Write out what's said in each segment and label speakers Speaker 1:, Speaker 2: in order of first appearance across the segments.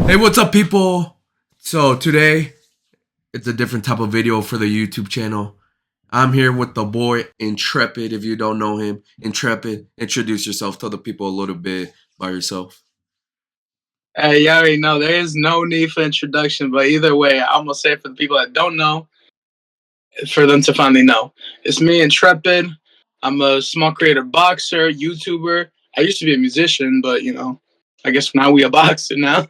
Speaker 1: Hey, what's up, people? So today it's a different type of video for the YouTube channel. I'm here with the boy Intrepid. If you don't know him, Intrepid, introduce yourself. Tell the people a little bit by yourself.
Speaker 2: Hey, you already know there is no need for introduction, but either way, I'm gonna say it for the people that don't know, for them to finally know. It's me, Intrepid. I'm a small creator, boxer, YouTuber. I used to be a musician, but I guess now we a boxer now.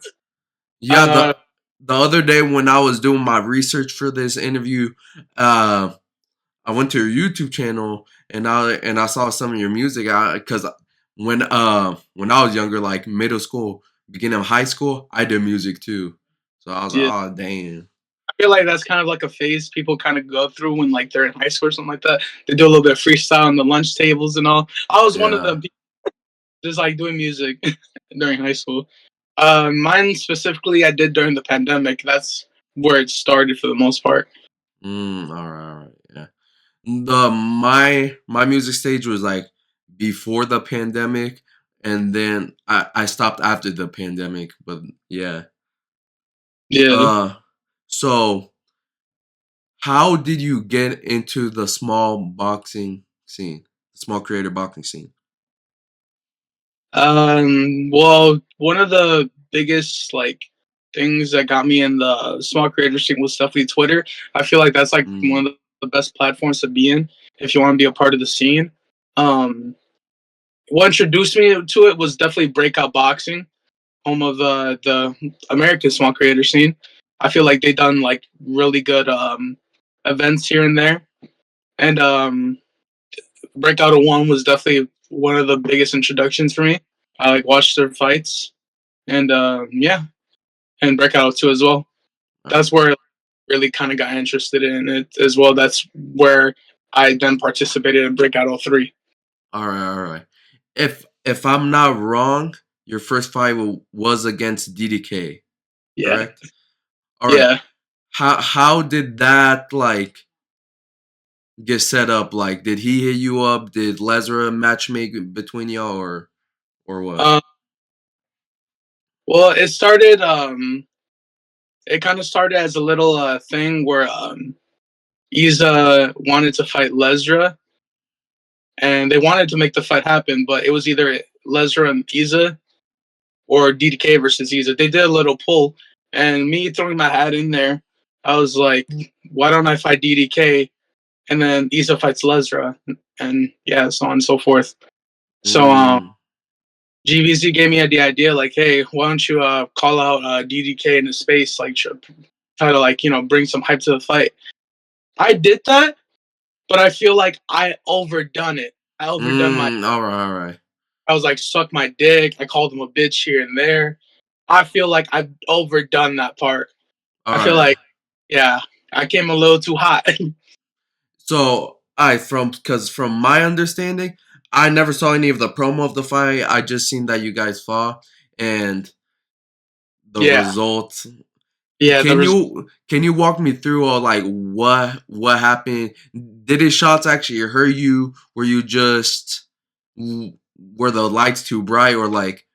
Speaker 1: Yeah,
Speaker 2: Uh,
Speaker 1: the other day when I was doing my research for this interview, uh, I went to your YouTube channel and I saw some of your music. Because when I was younger, like middle school, beginning of high school, I did music too. So I was like,
Speaker 2: yeah,
Speaker 1: oh damn.
Speaker 2: I feel like that's kind of like a phase people kind of go through when like they're in high school or something like that. They do a little bit of freestyle on the lunch tables and all. I was one of
Speaker 1: Yeah.
Speaker 2: them, just like doing music during high school. Mine specifically, I did during the pandemic. That's where it started for the most part.
Speaker 1: All right, yeah. My music stage was like before the pandemic, and then I stopped after the pandemic. But yeah.
Speaker 2: Yeah.
Speaker 1: Uh, so how did you get into the small boxing scene, the small creator boxing scene?
Speaker 2: Well, one of the biggest like things that got me in the small creator scene was definitely Twitter. I feel like that's like one
Speaker 1: Mm,
Speaker 2: of the best platforms to be in if you want to be a part of the scene. Um, what introduced me to it was definitely Breakout Boxing, home of the American small creator scene. I feel like they done like really good events here and there, and Breakout 1 was definitely one of the biggest introductions for me. I like watched their fights, and yeah, and Breakout 2 as well.
Speaker 1: uh,
Speaker 2: That's where I really kind of got interested in it as well. That's where I then participated in Breakout 3.
Speaker 1: all right, all right. If I'm not wrong, your first fight was against DDK,
Speaker 2: Yeah,
Speaker 1: correct? All right.
Speaker 2: yeah.
Speaker 1: How did that like get set up? Like, did he hit you up? Did Lesra matchmake between y'all, or what?
Speaker 2: Um, well, it started. It kind of started as a little thing where Iza wanted to fight Lesra, and they wanted to make the fight happen, but it was either Lesra and Iza or DDK versus Iza. They did a little pull, and me throwing my hat in there, I was like, why don't I fight DDK? And then Iza fights Lesra, and yeah, so on and so forth. So
Speaker 1: Mm,
Speaker 2: GVZ gave me the idea, like, hey, why don't you call out DDK in the space, like try to like bring some hype to the fight. I did that, but I feel like I overdone it. I overdone my.
Speaker 1: all right, all right,
Speaker 2: I was like, suck my dick. I called him a bitch here and there. I feel like I've overdone that part.
Speaker 1: all
Speaker 2: I feel
Speaker 1: right.
Speaker 2: like, yeah, I came a little too hot.
Speaker 1: So I from because from my understanding, I never saw any of the promo of the fight. I just seen that you guys fought and the
Speaker 2: Yeah,
Speaker 1: results.
Speaker 2: yeah.
Speaker 1: Can you walk me through all like what happened? Did his shots actually hurt you? Were you just were the lights too bright or like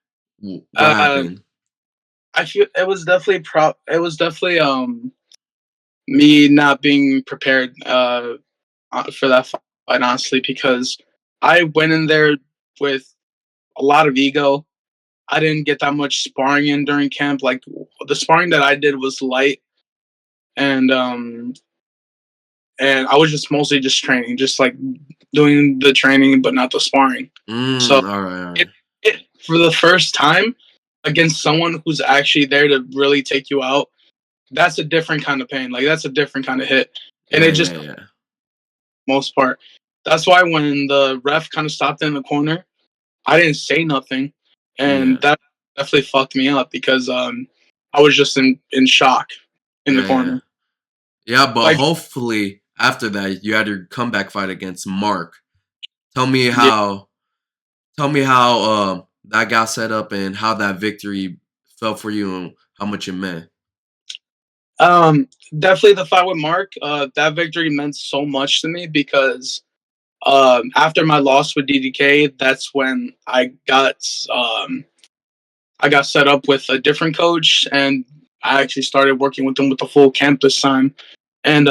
Speaker 1: what
Speaker 2: Uh,
Speaker 1: happened?
Speaker 2: I feel it was definitely It was definitely me not being prepared for that fight, honestly, because I went in there with a lot of ego. I didn't get that much sparring in during camp. Like the sparring that I did was light, and I was just mostly just training, just like doing the training, but not the sparring. So
Speaker 1: All right, all
Speaker 2: it,
Speaker 1: right.
Speaker 2: it for the first time against someone who's actually there to really take you out, that's a different kind of pain. Like that's a different kind of hit, and
Speaker 1: Yeah,
Speaker 2: it
Speaker 1: yeah,
Speaker 2: just
Speaker 1: yeah.
Speaker 2: most part. That's why when the ref kind of stopped in the corner, I didn't say nothing, and
Speaker 1: Yeah.
Speaker 2: that definitely fucked me up because I was just in shock in the
Speaker 1: Yeah, yeah.
Speaker 2: corner.
Speaker 1: Yeah, but
Speaker 2: Like
Speaker 1: hopefully after that you had your comeback fight against Mark. Tell me
Speaker 2: yeah,
Speaker 1: how tell me how that got set up and how that victory felt for you and how much it meant.
Speaker 2: definitely the fight with Mark. That victory meant so much to me because after my loss with DDK, that's when I got um I got set up with a different coach, and I actually started working with him with the full camp this time. And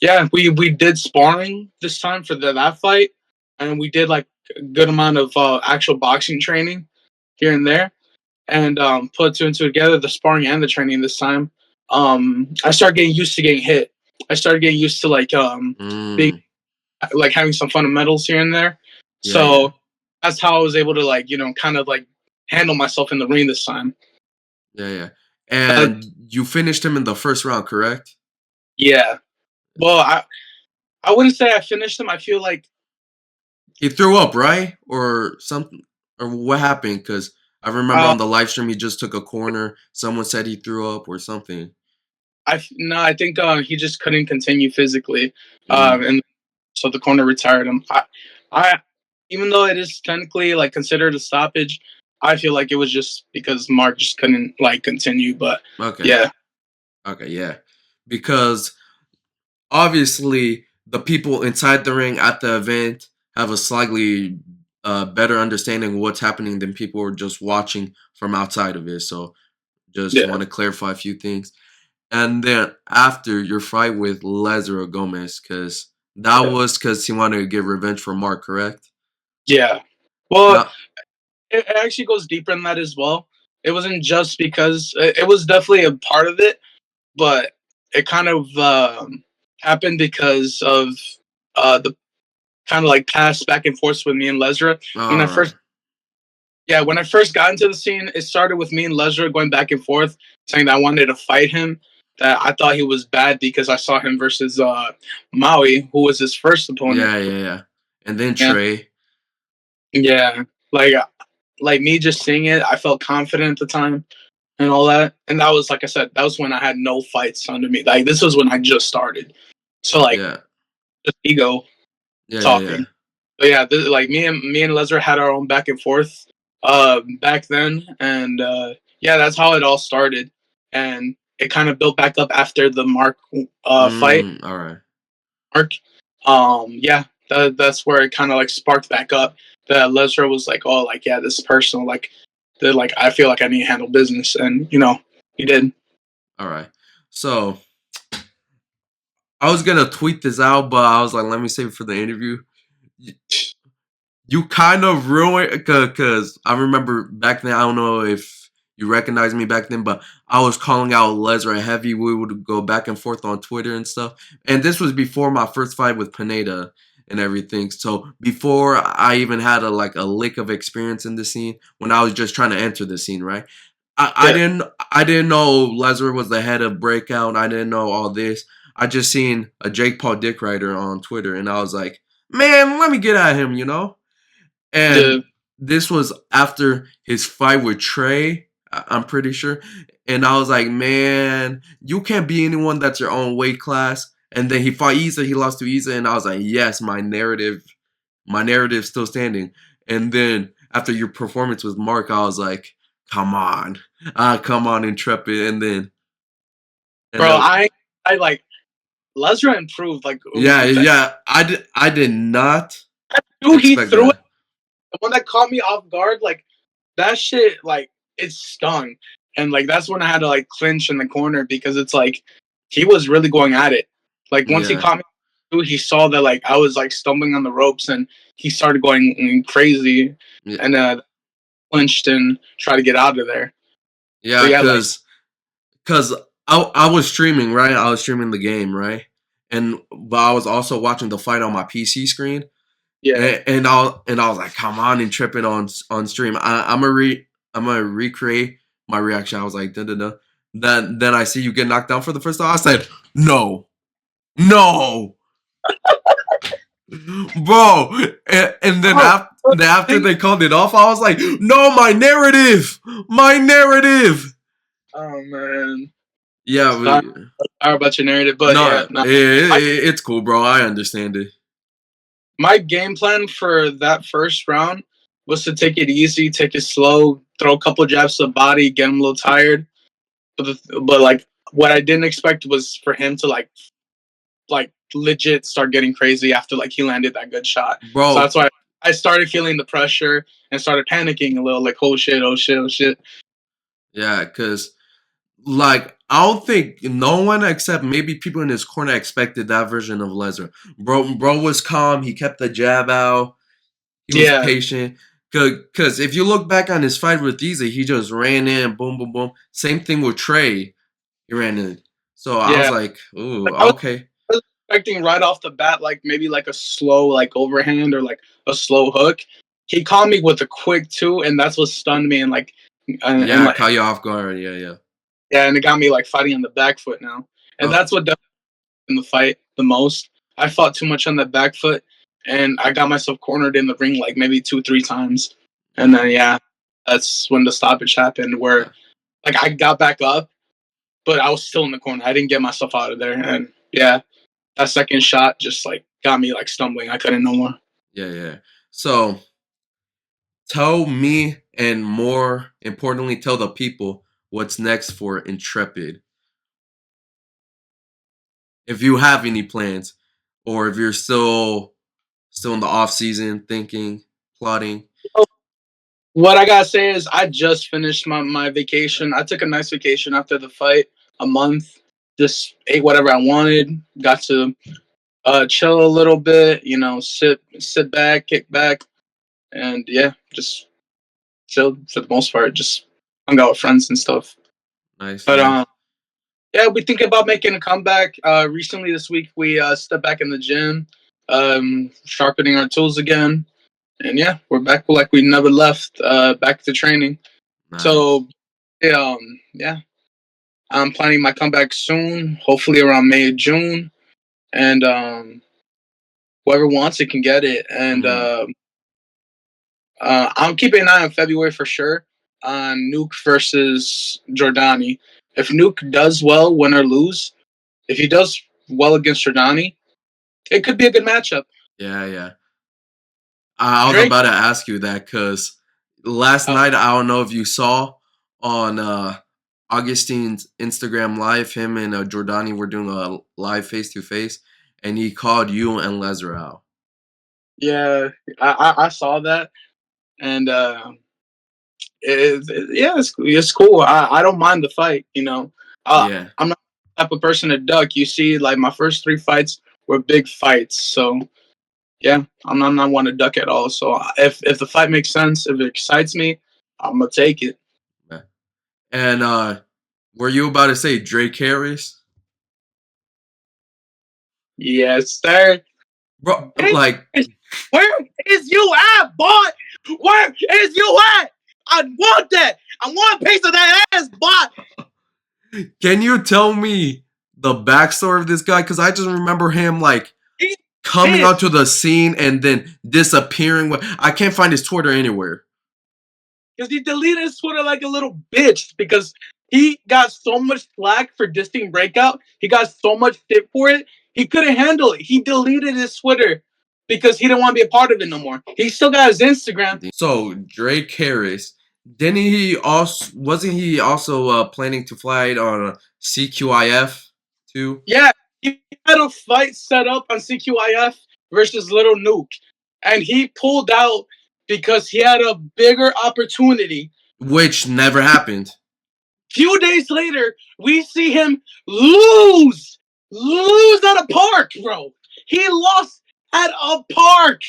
Speaker 2: yeah, we did sparring this time for that fight, and we did like a good amount of actual boxing training here and there, and put two and two together, the sparring and the training this time. I started getting used to getting hit. I started getting used to like being
Speaker 1: Mm.
Speaker 2: like having some fundamentals here and there.
Speaker 1: Yeah, yeah,
Speaker 2: So that's how I was able to like kind of like handle myself in the ring this time.
Speaker 1: yeah, yeah.
Speaker 2: Uh,
Speaker 1: And you finished him in the first round, correct?
Speaker 2: yeah. Well, I wouldn't say I finished him. I feel like
Speaker 1: He threw up, right? Or something? Or what happened? Because I remember
Speaker 2: uh,
Speaker 1: on the live stream he just took a corner. Someone said he threw up or something.
Speaker 2: I think he just couldn't continue physically,
Speaker 1: Mm.
Speaker 2: and so the corner retired him. I even though it is technically like considered a stoppage, I feel like it was just because Mark just couldn't like continue. But
Speaker 1: Okay.
Speaker 2: yeah,
Speaker 1: Okay, yeah. Because obviously the people inside the ring at the event have a slightly better understanding of what's happening than people who are just watching from outside of it. So just
Speaker 2: yeah,
Speaker 1: want to clarify a few things. And then after your fight with Lazaro Gomez, because that
Speaker 2: yeah,
Speaker 1: was because he wanted to get revenge for Mark, correct?
Speaker 2: yeah. Well,
Speaker 1: Now,
Speaker 2: it actually goes deeper than that as well. It wasn't just because it was definitely a part of it, but it kind of happened because of the kind of like past back and forth with me and Lesra. When
Speaker 1: all
Speaker 2: I
Speaker 1: right.
Speaker 2: first Yeah, when I first got into the scene, it started with me and Lesra going back and forth, saying that I wanted to fight him. That I thought he was bad because I saw him versus Maui, who was his first opponent.
Speaker 1: Yeah, yeah, yeah. And then
Speaker 2: And
Speaker 1: Trey.
Speaker 2: yeah, like me just seeing it, I felt confident at the time and all that. And that was like I said, that was when I had no fights under me. Like this was when I just started. So like
Speaker 1: Yeah,
Speaker 2: just ego
Speaker 1: yeah, yeah, yeah.
Speaker 2: talking. But yeah, like me and Lesnar had our own back and forth back then, and yeah, that's how it all started, and it kind of built back up after the Mark fight.
Speaker 1: All right.
Speaker 2: Mark, yeah, that's where it kind of like sparked back up. That Lesnar was like, oh, like yeah, this is personal. Like I feel like I need to handle business, and he did.
Speaker 1: All right. So I was gonna tweet this out, but I was like, let me save it for the interview. You kind of ruined because I remember back then. I don't know if you recognize me back then, but I was calling out Lesnar heavy. We would go back and forth on Twitter and stuff. And this was before my first fight with Pineda and everything. So before I even had a lick of experience in the scene, when I was just trying to enter the scene, right? I, I
Speaker 2: Yeah,
Speaker 1: didn't I didn't know Lesnar was the head of Breakout. I didn't know all this. I just seen a Jake Paul dick writer on Twitter, and I was like, man, let me get at him, you know.
Speaker 2: the
Speaker 1: And this was after his fight with Trey, I'm pretty sure. And I was like, man, you can't be anyone that's your own weight class. And then he fought Isa, he lost to Isa, and I was like, yes, my narrative's still standing. And then after your performance with Mark, I was like, come on, Intrepid. And
Speaker 2: bro,
Speaker 1: then
Speaker 2: I like Lesnar improved. Like
Speaker 1: yeah, yeah, I did not
Speaker 2: dude, he
Speaker 1: expect
Speaker 2: threw it.
Speaker 1: that.
Speaker 2: The one that caught me off guard, like that shit, like it stung, and like that's when I had to like clinch in the corner because it's like he was really going at it. Like once he
Speaker 1: Yeah,
Speaker 2: caught me, he saw that like I was like stumbling on the ropes, and he started going crazy,
Speaker 1: yeah,
Speaker 2: and clinched and tried to get out of there. But
Speaker 1: yeah,
Speaker 2: yeah, like
Speaker 1: cause I was streaming, right? I was streaming the game, right? And but I was also watching the fight on my PC screen,
Speaker 2: yeah,
Speaker 1: and I was like, come on, and tripping on stream. I'm gonna recreate my reaction. I was like, da da da. Then I see you get knocked down for the first time. I said, no, no, bro. And then
Speaker 2: oh,
Speaker 1: after they called it off, I was like, no, my narrative.
Speaker 2: oh man,
Speaker 1: Yeah,
Speaker 2: sorry, sorry about your narrative, but yeah,
Speaker 1: no,
Speaker 2: no.
Speaker 1: it's cool, bro. I understand it.
Speaker 2: My game plan for that first round was to take it easy, take it slow, throw a couple jabs to the body, get him a little tired. But like what I didn't expect was for him to like legit start getting crazy after like he landed that good shot. So
Speaker 1: Bro,
Speaker 2: that's why. I started feeling the pressure and started panicking a little, like, oh shit, oh shit, oh shit.
Speaker 1: Yeah, because like I don't think no one except maybe people in his corner expected that version of Lesnar. Bro was calm. He kept the jab out. He was
Speaker 2: Yeah,
Speaker 1: patient. Because if you look back on his fight with Easy, he just ran in, boom, boom, boom. Same thing with Trey. He ran in. So I was
Speaker 2: yeah.
Speaker 1: like, ooh,
Speaker 2: Like,
Speaker 1: okay.
Speaker 2: I was expecting right off the bat, like maybe like a slow like overhand or like a slow hook. He caught me with a quick two, and that's what stunned me and like and
Speaker 1: Yeah,
Speaker 2: like
Speaker 1: caught you off guard. Yeah, yeah.
Speaker 2: yeah, and it got me like fighting on the back foot now, and
Speaker 1: Oh,
Speaker 2: that's what definitely in the fight the most. I fought too much on the back foot, and I got myself cornered in the ring like maybe 2 3 times, and then yeah, that's when the stoppage happened where
Speaker 1: yeah,
Speaker 2: like I got back up, but I was still in the corner. I didn't get myself out of there, and yeah, that second shot just like got me like stumbling. I couldn't no more.
Speaker 1: yeah, yeah. So tell me, and more importantly, tell the people what's next for Intrepid. If you have any plans, or if you're still in the off season, thinking, plotting.
Speaker 2: What I gotta say is I just finished my vacation. I took a nice vacation after the fight, a month. Just ate whatever I wanted. Got to chill a little bit, you know, sit back, kick back, and yeah, just chilled for the most part. Just hung out with friends and stuff.
Speaker 1: Nice,
Speaker 2: But
Speaker 1: nice.
Speaker 2: yeah, we think about making a comeback. Recently this week we stepped back in the gym, sharpening our tools again, and yeah, we're back like we never left. Back to training.
Speaker 1: Nice.
Speaker 2: So yeah, I'm planning my comeback soon. Hopefully around May or June, and whoever wants it can get it. And
Speaker 1: Mm,
Speaker 2: I'm keeping an eye on February for sure on Nuke versus Jordani. If Nuke does well, win or lose, if he does well against Jordani, it could be a good matchup.
Speaker 1: yeah, yeah. I was
Speaker 2: Drake,
Speaker 1: about to ask you that because last
Speaker 2: uh,
Speaker 1: night I don't know if you saw on Augustine's Instagram live, him and Jordani were doing a live face to face, and he called you and Lesnar out.
Speaker 2: yeah, I saw that, and yeah, it's cool. I don't mind the fight. You know,
Speaker 1: Yeah,
Speaker 2: I'm not the type of person to duck. You see, like my first 3 fights were big fights, so yeah, I'm not one to duck at all. So if the fight makes sense, if it excites me, I'm gonna take it.
Speaker 1: yeah. And were you about to say Drake Harris,
Speaker 2: Yes, sir.
Speaker 1: bro? Like,
Speaker 2: Where is you at, boy? Where is you at? I want that. I want a piece of that ass, boy.
Speaker 1: can you tell me the backstory of this guy? Because I just remember him like
Speaker 2: He's
Speaker 1: coming onto
Speaker 2: pissed
Speaker 1: the scene and then disappearing. I can't find his Twitter anywhere.
Speaker 2: because he deleted his Twitter like a little bitch because he got so much slack for dissing Breakout. He got so much shit for it. He couldn't handle it. He deleted his Twitter because he didn't want to be a part of it no more. He still got his Instagram.
Speaker 1: So Drake Harris, didn't he also wasn't he also planning to fly it on CQIF too?
Speaker 2: Yeah, he had a fight set up on CQIF versus Little Nuke, and he pulled out because he had a bigger opportunity.
Speaker 1: Which never happened.
Speaker 2: Few days later, we see him lose at a park, bro. He lost at a park.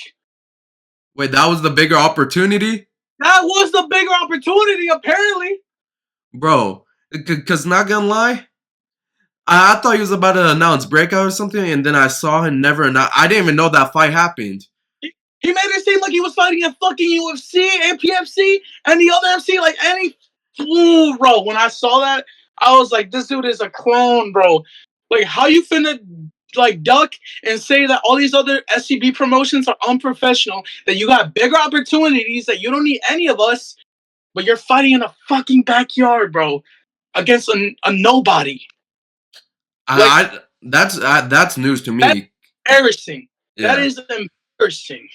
Speaker 1: Wait, that was the bigger opportunity,
Speaker 2: That was the bigger opportunity, apparently.
Speaker 1: bro. Cause not gonna lie, I thought he was about to announce breakout or something, and then I saw him never. I didn't even know that fight happened.
Speaker 2: He made it seem like he was fighting in fucking UFC and PFC and the other FC, like any fool, bro. When I saw that, I was like, this dude is a clone, bro. Like, how you finna like duck and say that all these other SCB promotions are unprofessional, that you got bigger opportunities, that you don't need any of us, but you're fighting in a fucking backyard, bro, against a nobody. Like,
Speaker 1: I that's news to
Speaker 2: that's
Speaker 1: me.
Speaker 2: embarrassing. That
Speaker 1: Yeah.
Speaker 2: is embarrassing.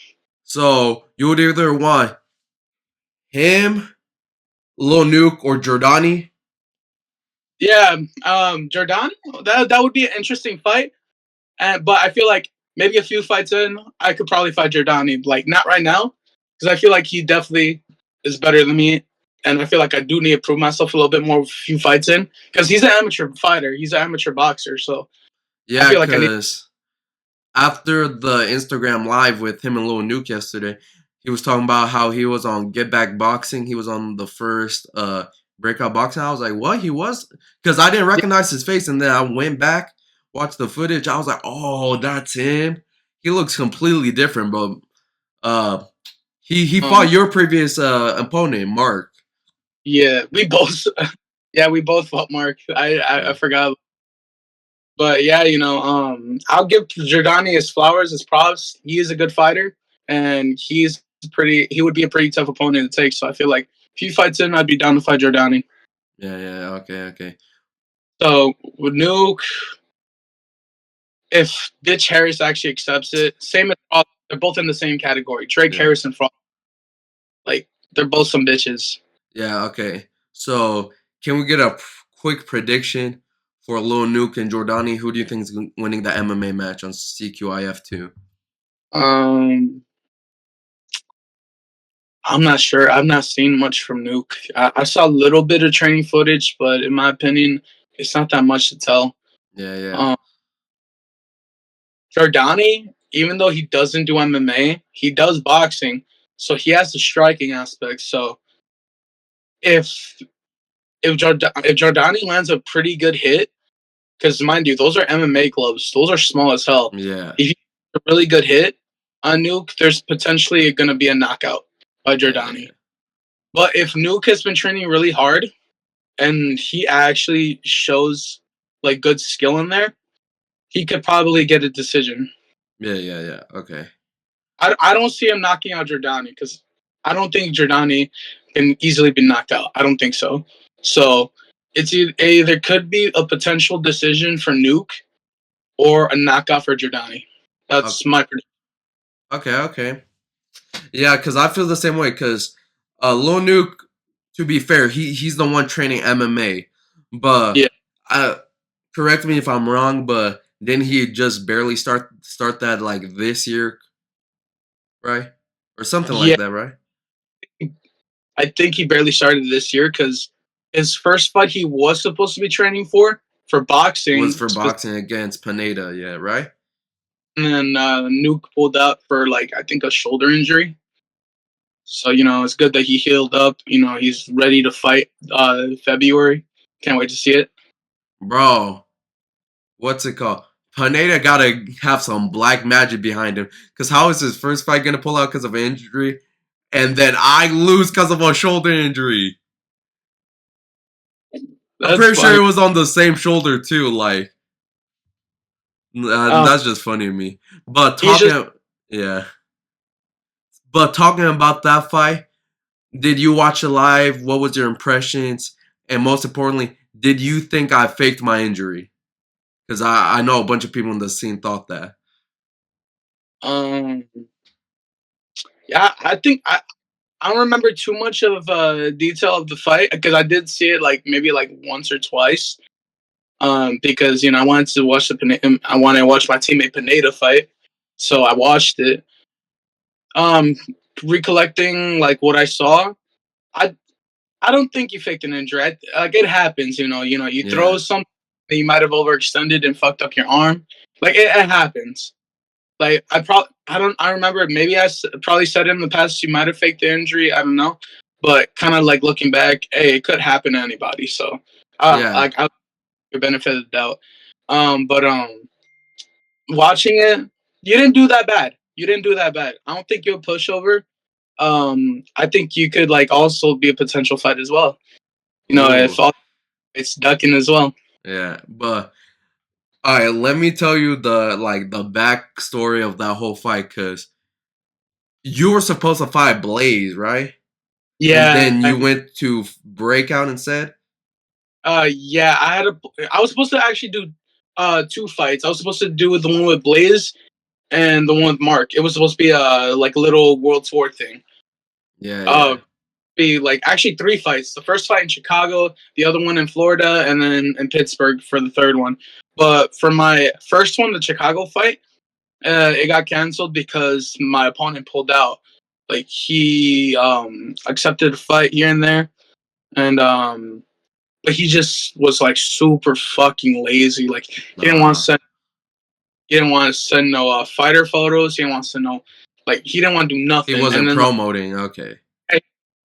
Speaker 1: So you would either want him, Lil Nuke, or Jordani.
Speaker 2: Yeah, Jordan, that would be an interesting fight. But I feel like maybe a few fights in, I could probably fight Jordani. Like not right now, because I feel like he definitely is better than me, and I feel like I do need to prove myself a little bit more. A few fights in, because he's an amateur fighter, he's an amateur boxer, so I
Speaker 1: Yeah,
Speaker 2: feel like I need.
Speaker 1: because after the Instagram live with him and Lil Nuke yesterday, he was talking about how he was on Get Back Boxing. He was on the first breakout boxing. I was like, what? He was? Because I didn't
Speaker 2: Yeah,
Speaker 1: recognize his face, and then I went back, watched the footage. I was like, oh, that's him. He looks completely different, but uh, he
Speaker 2: um,
Speaker 1: fought your previous opponent, Mark.
Speaker 2: yeah, we both, yeah, we both fought Mark. I
Speaker 1: Yeah,
Speaker 2: forgot, but yeah, I'll give Jordani his flowers, his props. He is a good fighter, and he's pretty. He would be a pretty tough opponent to take. So I feel like if he fights in, I'd be down to fight Jordani.
Speaker 1: yeah, yeah. Okay, okay.
Speaker 2: So with Nuke, if Bitch Harris actually accepts it, same as Frost, they're both in the same category. Drake
Speaker 1: Yeah,
Speaker 2: Harris and Frost, like they're both some bitches.
Speaker 1: yeah. Okay. So can we get a quick prediction for Lil Nuke and Jordani? Who do you think is winning the MMA match on CQIF2?
Speaker 2: Um, I'm not sure. I've not seen much from Nuke. I saw a little bit of training footage, but in my opinion, it's not that much to tell.
Speaker 1: Yeah, yeah,
Speaker 2: Um, Jordani, even though he doesn't do MMA, he does boxing, so he has the striking aspect. So if if Jordani lands a pretty good hit, because mind you, those are MMA gloves, those are small as hell.
Speaker 1: yeah,
Speaker 2: If you get a really good hit on Nuke, there's potentially going to be a knockout by
Speaker 1: yeah, yeah,
Speaker 2: Jordani. But if Nuke has been training really hard and he actually shows like good skill in there, he could probably get a decision.
Speaker 1: yeah, yeah, yeah. Okay,
Speaker 2: I don't see him knocking out Jordani because I don't think Jordani can easily be knocked out. I don't think so. So it's either could be a potential decision for Nuke or a knockout for Jordani. That's my prediction.
Speaker 1: okay, okay. Yeah, because I feel the same way. Because Lil Nuke, to be fair, he's the one training MMA, but
Speaker 2: Yeah,
Speaker 1: I correct me if I'm wrong, but didn't he just barely start that like this year, right? Or something
Speaker 2: yeah.
Speaker 1: like that, right?
Speaker 2: I think he barely started this year because his first fight he was supposed to be training for
Speaker 1: Was
Speaker 2: boxing,
Speaker 1: for boxing against Pineda, yeah, right?
Speaker 2: and then Nuke pulled out for like I think a shoulder injury. So it's good that he healed up. He's ready to fight February. Can't wait to see it.
Speaker 1: Bro, what's it called? Pineda gotta have some black magic behind him. Cause how is his first fight gonna pull out because of injury? And then I lose because of a shoulder injury. I'm
Speaker 2: That's
Speaker 1: pretty sure
Speaker 2: fine.
Speaker 1: it was on the same shoulder too. Like
Speaker 2: Um,
Speaker 1: that's just funny to me. But
Speaker 2: he's just
Speaker 1: yeah. But talking about that fight, did you watch it live? What was your impressions? And most importantly, did you think I faked my injury? Because I know a bunch of people in the scene thought that.
Speaker 2: um, yeah. I think I don't remember too much of detail of the fight because I did see it like maybe like once or twice. Because I wanted to watch I wanted to watch my teammate Pineda fight, so I watched it. Um, Recollecting like what I saw, I I don't think you faked an injury. Like it happens, you throw
Speaker 1: Yeah.
Speaker 2: something, you might have overextended and fucked up your arm. Like it happens. Like I remember maybe probably said it in the past. You might have faked the injury. I don't know, but kind of like looking back, hey, it could happen to anybody. So
Speaker 1: Yeah.
Speaker 2: like I benefit of the doubt. But watching it, you didn't do that bad. You didn't do that bad. I don't think you're a pushover. I think you could like also be a potential fight as well. If
Speaker 1: Ooh.
Speaker 2: all it's ducking as well.
Speaker 1: Yeah. But all right, let me tell you the backstory of that whole fight. Cause you were supposed to fight Blaze, right? And
Speaker 2: Yeah,
Speaker 1: then you went to Breakout instead.
Speaker 2: yeah. I was supposed to actually do two fights. I was supposed to do the one with Blaze and the one with Mark. It was supposed to be a like little world tour thing.
Speaker 1: Yeah.
Speaker 2: Uh,
Speaker 1: Yeah.
Speaker 2: be like actually three fights. The first fight in Chicago, the other one in Florida, and then in Pittsburgh for the third one. But for my first one, the Chicago fight, It got canceled because my opponent pulled out. Like he accepted a fight here and there, and but he just was like super fucking lazy. Like
Speaker 1: Nah,
Speaker 2: he didn't want to send no fighter photos. He didn't want to send no like he didn't want to do
Speaker 1: he
Speaker 2: nothing. And
Speaker 1: wasn't
Speaker 2: then
Speaker 1: promoting. Okay.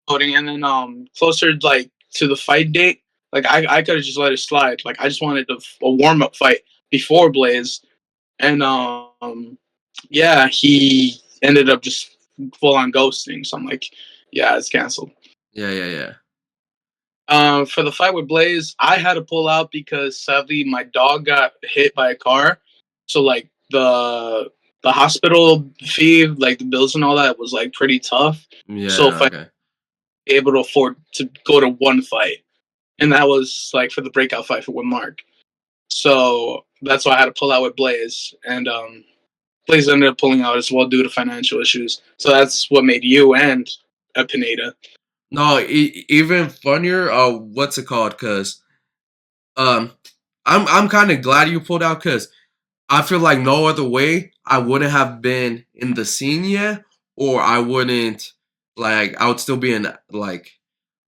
Speaker 2: voting, and then closer like to the fight date, like I could have just let it slide. Like I just wanted a warm up fight before Blaze, and yeah, he ended up just full on ghosting. So I'm like, yeah, it's canceled.
Speaker 1: Yeah, yeah, yeah.
Speaker 2: For the fight with Blaze, I had to pull out because sadly my dog got hit by a car. So like the hospital fee, like the bills and all that was like pretty tough. So if
Speaker 1: Yeah,
Speaker 2: I
Speaker 1: okay.
Speaker 2: able to afford to go to one fight, and that was like for the breakout fight with Mark. So that's why I had to pull out with Blaze, and Blaze ended up pulling out as well due to financial issues. So that's what made you and Pineda.
Speaker 1: No, even funnier. What's it called? Cause um, I'm kind of glad you pulled out. Cause I feel like no other way I wouldn't have been in the scene yet, or I wouldn't like I would still be in like,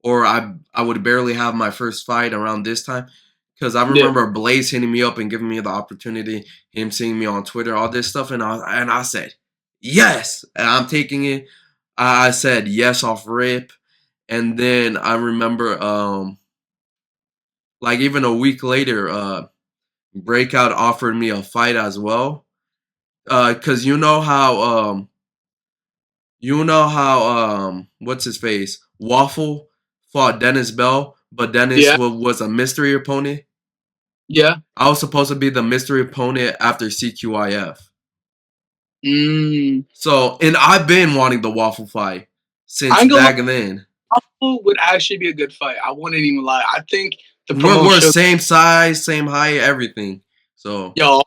Speaker 1: or I would barely have my first fight around this time. Because I
Speaker 2: Yeah,
Speaker 1: remember Blaze hitting me up and giving me the opportunity, him seeing me on Twitter, all this stuff, and I said yes, and I'm taking it. I said yes off rip, and then I remember like even a week later, Breakout offered me a fight as well. Cause what's his face? Waffle fought Dennis Bell, but Dennis
Speaker 2: yeah,
Speaker 1: was a mystery opponent.
Speaker 2: yeah.
Speaker 1: I was supposed to be the mystery opponent after CQIF.
Speaker 2: Mm.
Speaker 1: So, and I've been wanting the Waffle fight since
Speaker 2: I'm gonna lie,
Speaker 1: back then.
Speaker 2: Waffle would actually be a good fight. I wouldn't even lie. I think the
Speaker 1: We're
Speaker 2: promotion,
Speaker 1: same size, same height, everything. So,
Speaker 2: yo,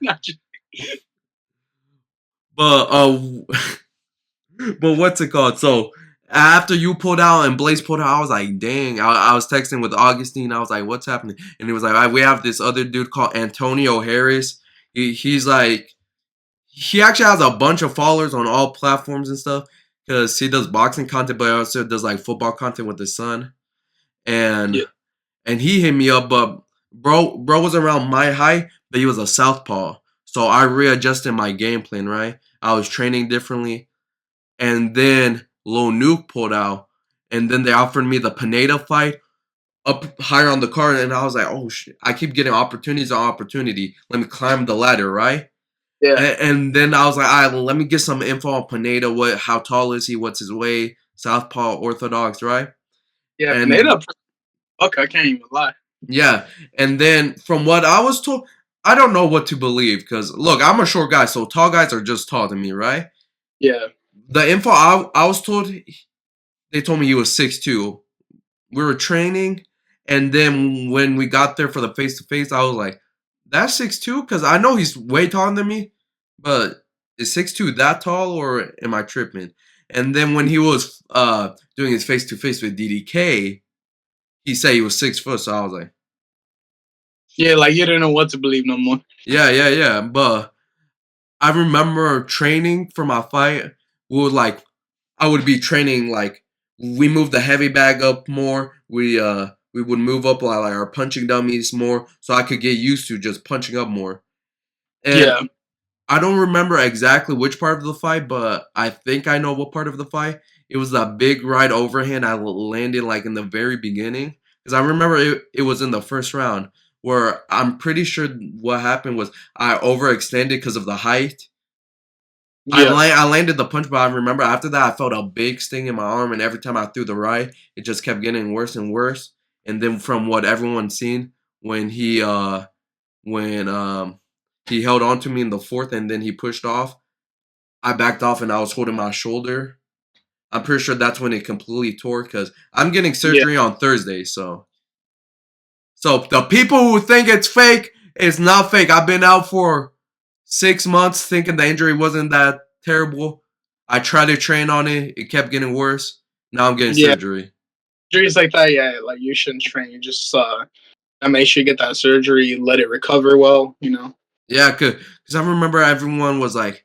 Speaker 2: not just,
Speaker 1: but but what's it called? So after you pulled out and Blaze pulled out, I was like, dang. I was texting with Augustine. I was like, what's happening? And he was like, we have this other dude called Antonio Harris. He's like, he actually has a bunch of followers on all platforms and stuff because he does boxing content, but he also does like football content with his son. And
Speaker 2: yeah,
Speaker 1: and he hit me up, but bro was around my height, but he was a southpaw. So I readjusted my game plan, right? I was training differently, and then Lil Nuke pulled out, and then they offered me the Pineda fight up higher on the card, and I was like, oh shit, I keep getting opportunities on opportunity. Let me climb the ladder, right?
Speaker 2: yeah,
Speaker 1: And then I was like, all right, let me get some info on Pineda. How tall is he? What's his weight? Southpaw, orthodox, right?
Speaker 2: yeah.
Speaker 1: And
Speaker 2: Pineda, fuck, I can't even lie.
Speaker 1: yeah, and then from what I was told, I don't know what to believe because look, I'm a short guy, so tall guys are just tall to me, right?
Speaker 2: Yeah,
Speaker 1: The info I was told, they told me he was 6'2". We were training, and then when we got there for the face to face, I was like, "That's 6'2"? Because I know he's way taller than me, but is 6'2" that tall, or am I tripping?" And then when he was doing his face to face with DDK, he said he was 6 foot. So I was like,
Speaker 2: yeah. Like you didn't know what to believe no more.
Speaker 1: "Yeah, yeah, yeah." But I remember training for my fight. We would like I would be training like we moved the heavy bag up more. We would move up like our punching dummies more, so I could get used to just punching up more. And
Speaker 2: Yeah,
Speaker 1: I don't remember exactly which part of the fight, but I think I know what part of the fight. It was that big right overhand I landed like in the very beginning because I remember it was in the first round where I'm pretty sure what happened was I overextended because of the height.
Speaker 2: yeah,
Speaker 1: I landed the punch, but I remember after that I felt a big sting in my arm, and every time I threw the right, it just kept getting worse and worse. And then from what everyone's seen, when when he held on to me in the fourth, and then he pushed off, I backed off and I was holding my shoulder. I'm pretty sure that's when it completely tore because I'm getting
Speaker 2: yeah,
Speaker 1: surgery on Thursday. So the people who think it's fake, it's not fake. I've been out for 6 months thinking the injury wasn't that terrible. I tried to train on it. It kept getting worse. Now I'm getting
Speaker 2: yeah.
Speaker 1: surgery.
Speaker 2: Injuries like that, yeah, like you shouldn't train. You just make sure you get that surgery, let it recover well. You know.
Speaker 1: Yeah, cause I remember everyone was like,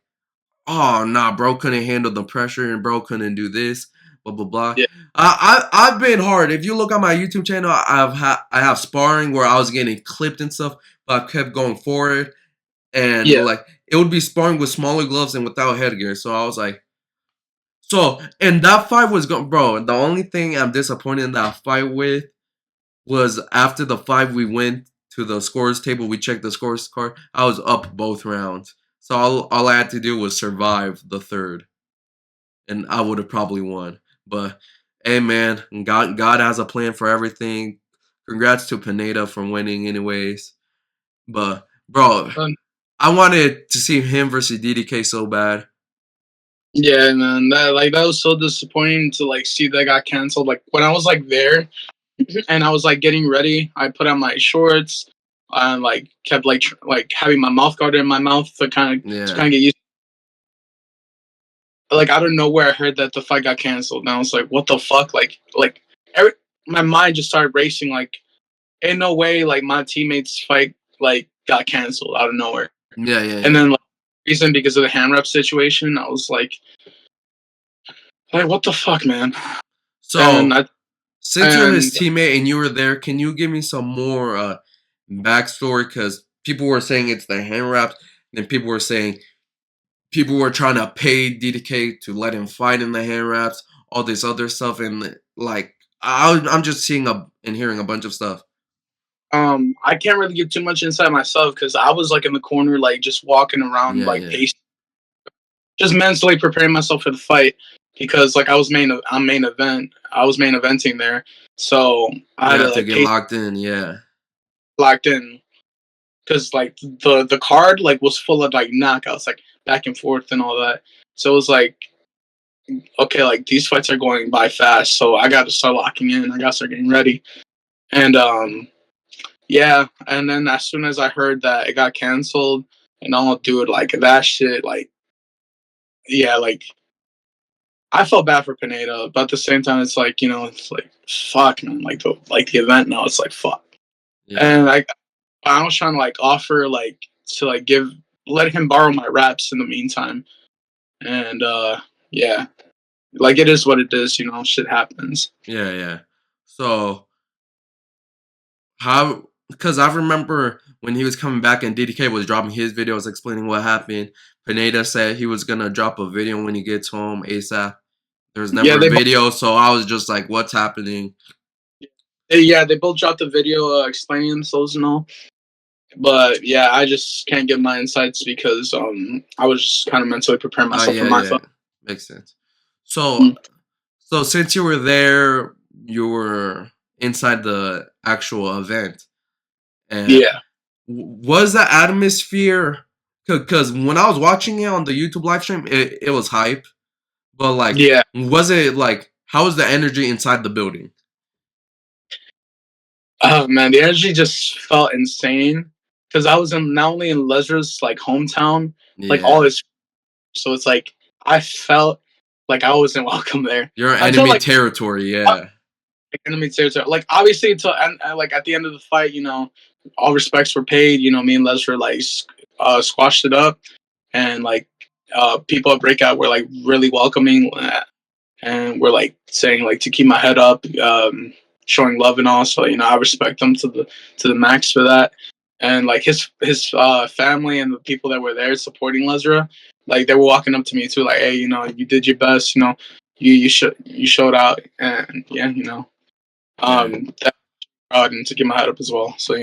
Speaker 1: "Oh nah, bro couldn't handle the pressure, and bro couldn't do this, blah blah blah."
Speaker 2: Yeah,
Speaker 1: I've been hard. If you look on my YouTube channel, I have sparring where I was getting clipped and stuff, but I kept going forward, and
Speaker 2: yeah.
Speaker 1: like it would be sparring with smaller gloves and without headgear. So I was like, and that fight was going, bro. The only thing I'm disappointed in that fight with was after the fight we went to the scores table. We checked the scores card. I was up both rounds, so all I had to do was survive the third, and I would have probably won. But hey, man, God has a plan for everything. Congrats to Pineda for winning, anyways. But bro,
Speaker 2: Um,
Speaker 1: I wanted to see him versus DDK so bad.
Speaker 2: yeah, man. That was so disappointing to like see that got canceled. Like when I was like there and I was like getting ready, I put on my shorts and like kept like like having my mouth guard in my mouth to
Speaker 1: Yeah,
Speaker 2: kind of get used. Like out of nowhere, I heard that the fight got canceled, and I was like, "What the fuck?" Every, my mind just started racing. Like, ain't no way, like my teammates' fight like got canceled out of nowhere.
Speaker 1: yeah, yeah,
Speaker 2: And
Speaker 1: yeah.
Speaker 2: then like reason because of the hand rep situation, I was like what the fuck, man? And
Speaker 1: So
Speaker 2: I
Speaker 1: since you're his
Speaker 2: and
Speaker 1: teammate and you were there, can you give me some more backstory? Because people were saying it's the hand wraps, and people were saying people were trying to pay DDK to let him fight in the hand wraps, all this other stuff, and like I'm just seeing and hearing a bunch of stuff.
Speaker 2: I can't really give too much insight myself because I was like in the corner, like just walking around,
Speaker 1: Yeah,
Speaker 2: like
Speaker 1: yeah.
Speaker 2: pacing, just mentally preparing myself for the fight because like I was main eventing there, so I
Speaker 1: You
Speaker 2: had to
Speaker 1: have to
Speaker 2: like
Speaker 1: get
Speaker 2: pace
Speaker 1: locked in. Yeah,
Speaker 2: locked in because like the card like was full of like knockouts, like back and forth and all that. So it was like okay, like these fights are going by fast, so I got to start locking in. I got to start getting ready, and yeah. And then as soon as I heard that it got canceled, and all, dude, like that shit, like yeah, like I felt bad for Pineda, but at the same time, it's like it's like fuck, man, like the event now, it's like fuck,
Speaker 1: yeah,
Speaker 2: and I was trying to like offer like to like give let him borrow my raps in the meantime, and yeah, like it is what it is, shit happens.
Speaker 1: yeah, yeah. So how? Because I remember when he was coming back and DDK was dropping his videos explaining what happened. Pineda said he was gonna drop a video when he gets home ASAP. There was
Speaker 2: Yeah,
Speaker 1: never a video, so I was just like, "What's happening?"
Speaker 2: they both dropped a video explaining themselves and all. But yeah, I just can't give my insights because I was just kind of mentally preparing
Speaker 1: Oh
Speaker 2: myself for
Speaker 1: yeah,
Speaker 2: my
Speaker 1: yeah,
Speaker 2: fight.
Speaker 1: makes sense. So,
Speaker 2: Mm.
Speaker 1: so since you were there, you were inside the actual event, and
Speaker 2: Yeah,
Speaker 1: was the atmosphere? Because when I was watching it on the YouTube live stream, it was hype. But like,
Speaker 2: yeah.
Speaker 1: was it like? How was the energy inside the building?
Speaker 2: Oh man, the energy just felt insane because I was in not only in Lesrar's like hometown, like all
Speaker 1: Yeah,
Speaker 2: his. So it's like I felt like I wasn't welcome there
Speaker 1: you're
Speaker 2: until
Speaker 1: enemy
Speaker 2: like
Speaker 1: territory. Yeah,
Speaker 2: enemy territory. Like obviously until like at the end of the fight, all respects were paid. Me and Lesrar like squashed it up, and like people at Breakout were like really welcoming, and were like saying like to keep my head up, showing love and all. So I respect them to the max for that. And like his family and the people that were there supporting Lesra, like they were walking up to me too, like, hey, you did your best, you showed out, and yeah,
Speaker 1: yeah.
Speaker 2: that proud and to get my head up as well. So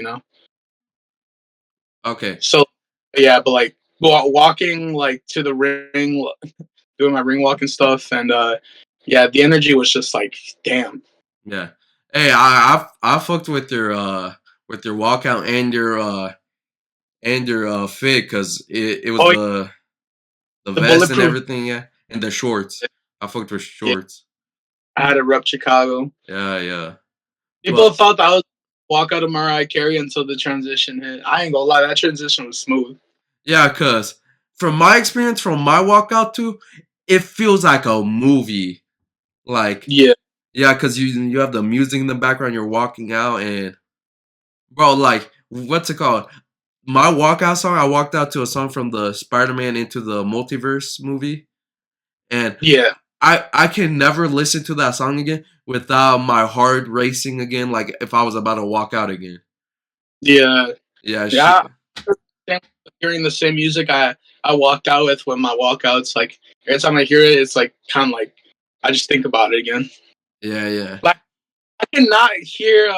Speaker 1: Okay,
Speaker 2: so yeah, but like walking like to the ring, doing my ring walk and stuff, and yeah, the energy was just like, damn.
Speaker 1: yeah. Hey, I fucked with your walkout and your fit because it was
Speaker 2: Oh,
Speaker 1: the
Speaker 2: the
Speaker 1: vest and
Speaker 2: bulletproof.
Speaker 1: everything, yeah, and the shorts. I fucked with
Speaker 2: Yeah,
Speaker 1: shorts.
Speaker 2: I had to rep Chicago.
Speaker 1: Yeah, yeah.
Speaker 2: People
Speaker 1: But
Speaker 2: thought that I was walk out of Mariah Carey until the transition hit. I ain't gonna lie, that transition was smooth.
Speaker 1: yeah, cause from my experience, from my walkout too, it feels like a movie. Like,
Speaker 2: Yeah,
Speaker 1: yeah, cause you have the music in the background, you're walking out, and bro, like, what's it called? my walkout song, I walked out to a song from the Spider-Man Into the Multiverse movie, and
Speaker 2: Yeah,
Speaker 1: I can never listen to that song again without my heart racing again, like if I was about to walk out again.
Speaker 2: yeah,
Speaker 1: Yeah,
Speaker 2: yeah. Hearing the same music I walked out with my walkouts. Like every time I hear it, it's like kind of like I just think about it again.
Speaker 1: yeah, yeah,
Speaker 2: Like I cannot hear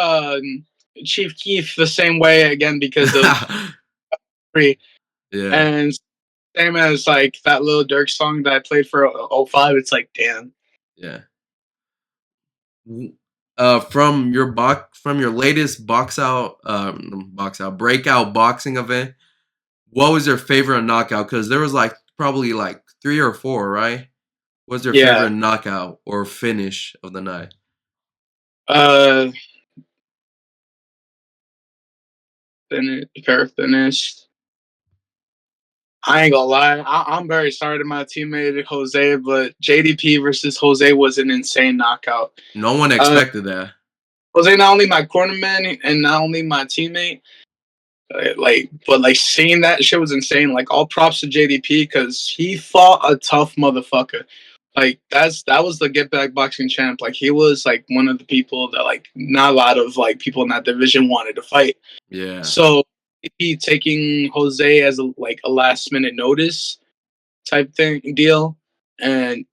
Speaker 2: Chief Keef the same way again because of free.
Speaker 1: yeah,
Speaker 2: And same as like that little Dirk song that I played for '05. It's like damn.
Speaker 1: yeah. From your latest box out breakout boxing event, what was your favorite knockout? Because there was like probably like 3 or 4, right? What's your
Speaker 2: Yeah.
Speaker 1: favorite knockout or finish of the night?
Speaker 2: Uh, fair finished. I ain't gonna lie. I'm very sorry to my teammate Jose, but JDP versus Jose was an insane knockout.
Speaker 1: No one
Speaker 2: Uh,
Speaker 1: expected that.
Speaker 2: Jose not only my cornerman and not only my teammate, but like seeing that shit was insane. Like all props to JDP because he fought a tough motherfucker. Like that was the get back boxing champ. Like he was like one of the people that like not a lot of like people in that division wanted to fight.
Speaker 1: Yeah,
Speaker 2: So he taking Jose as a last minute notice type thing deal, and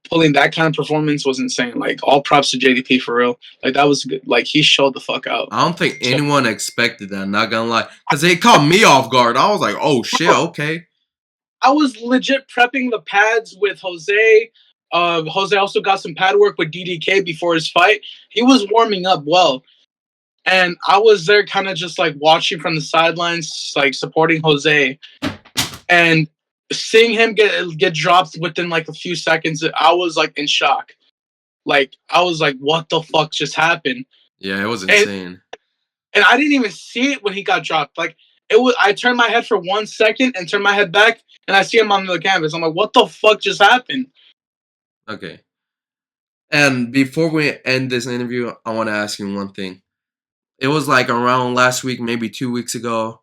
Speaker 2: pulling that kind of performance was insane. Like all props to JDP for real. Like that was good. Like he showed the fuck out.
Speaker 1: I don't think
Speaker 2: So
Speaker 1: anyone expected that. Not gonna lie, because it caught me off guard. I was like, "Oh shit, okay."
Speaker 2: I was legit prepping the pads with Jose. Jose also got some pad work with DDK before his fight. He was warming up well, and I was there kind of just like watching from the sidelines, like supporting Jose, and seeing him get dropped within like a few seconds. I was like in shock. Like I was like, "What the fuck just happened?"
Speaker 1: Yeah, it was
Speaker 2: And
Speaker 1: insane.
Speaker 2: I didn't even see it when he got dropped. Like it was, I turned my head for 1 second and turned my head back, and I see him on the canvas. I'm like, "What the fuck just happened?"
Speaker 1: Okay. And before we end this interview, I want to ask you one thing. It was like around last week, maybe 2 weeks ago.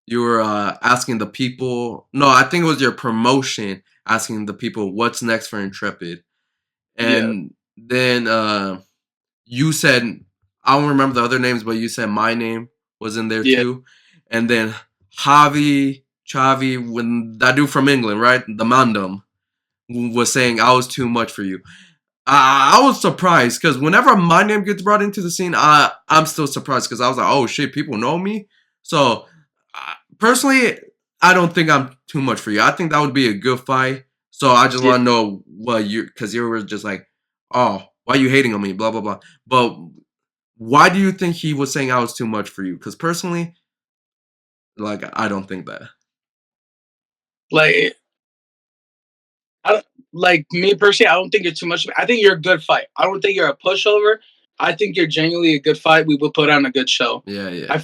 Speaker 1: You were asking the people. No, I think it was your promotion asking the people what's next for Intrepid.
Speaker 2: Yeah,
Speaker 1: And then you said, I don't remember the other names, but you said my name was in there
Speaker 2: yeah,
Speaker 1: too. And then Chavi, when that dude from England, right, the Mandem, was saying I was too much for you. I was surprised because whenever my name gets brought into the scene, I'm still surprised because I was like, oh shit, people know me. So personally, I don't think I'm too much for you. I think that would be a good fight. So I just
Speaker 2: yeah.
Speaker 1: want to know what you, because you were just like, oh, why are you hating on me? Blah blah blah. But why do you think he was saying I was too much for you? Because personally, like I don't think that.
Speaker 2: Like, I don't, like me personally, I don't think you're too much. I think you're a good fight. I don't think you're a pushover. I think you're genuinely a good fight. We will put on a good show.
Speaker 1: Yeah,
Speaker 2: I
Speaker 1: yeah.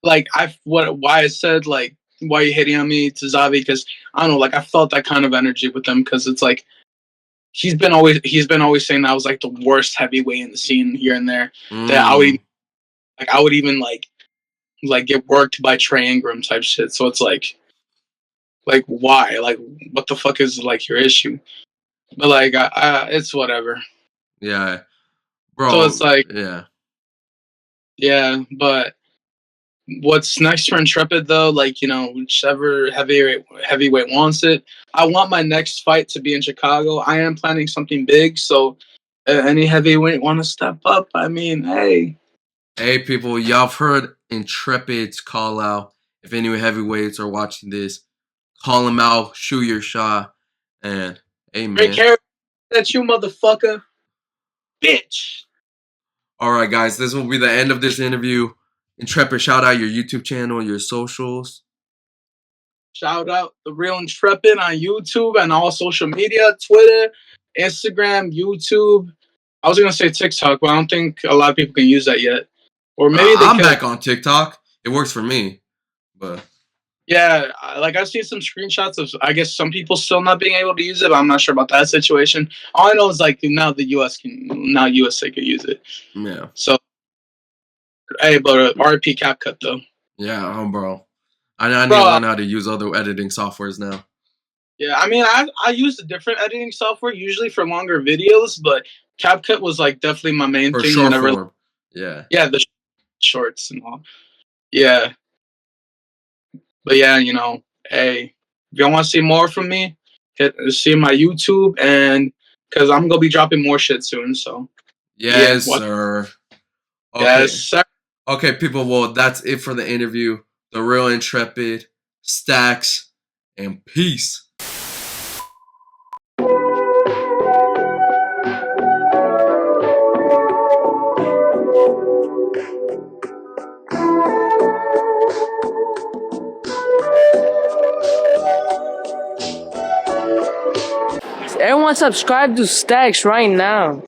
Speaker 2: like I what why I said like why you hitting on me to Zavi because I don't know like I felt that kind of energy with him because it's like he's been always saying that I was like the worst heavyweight in the scene here and there that
Speaker 1: Mm,
Speaker 2: I would even like get worked by Trey Ingram type shit. So it's like why like what the fuck is like your issue? But like it's whatever.
Speaker 1: yeah,
Speaker 2: So it's
Speaker 1: bro.
Speaker 2: like
Speaker 1: Yeah.
Speaker 2: yeah, but what's next for Intrepid though? Like whichever heavyweight wants it. I want my next fight to be in Chicago. I am planning something big, so any heavyweight want to step up? I mean, hey,
Speaker 1: Hey, people, y'all have heard Intrepid's call out. If any heavyweights are watching this, call him out, shoot your shot, and hey,
Speaker 2: great
Speaker 1: man.
Speaker 2: character that you motherfucker, bitch.
Speaker 1: All right, guys, this will be the end of this interview. Intrepid, shout out your YouTube channel, your socials.
Speaker 2: Shout out the real Intrepid on YouTube and all social media, Twitter, Instagram, YouTube. I was gonna say TikTok, but I don't think a lot of people can use that yet. Or maybe they
Speaker 1: I'm
Speaker 2: could.
Speaker 1: back on TikTok. It works for me, but
Speaker 2: Yeah, like I've seen some screenshots of I guess some people still not being able to use it, but I'm not sure about that situation. All I know is like now USA can use it.
Speaker 1: yeah,
Speaker 2: So hey, but RIP CapCut though.
Speaker 1: yeah, bro. I need to
Speaker 2: Bro,
Speaker 1: learn how to use other editing softwares now.
Speaker 2: yeah, I mean, I use a different editing software usually for longer videos, but CapCut was like definitely my main
Speaker 1: For
Speaker 2: thing
Speaker 1: short
Speaker 2: whenever,
Speaker 1: form. Yeah.
Speaker 2: yeah, the shorts and all. Yeah, but yeah, you know, hey, if y'all want to see more from me, see my YouTube, and because I'm gonna be dropping more shit soon. So yeah,
Speaker 1: Yes,
Speaker 2: what?
Speaker 1: sir.
Speaker 2: Yes,
Speaker 1: Okay.
Speaker 2: sir.
Speaker 1: Okay, people. Well, that's it for the interview. The real Intrepid, Stacks, and peace.
Speaker 3: Everyone subscribe to Stacks right now.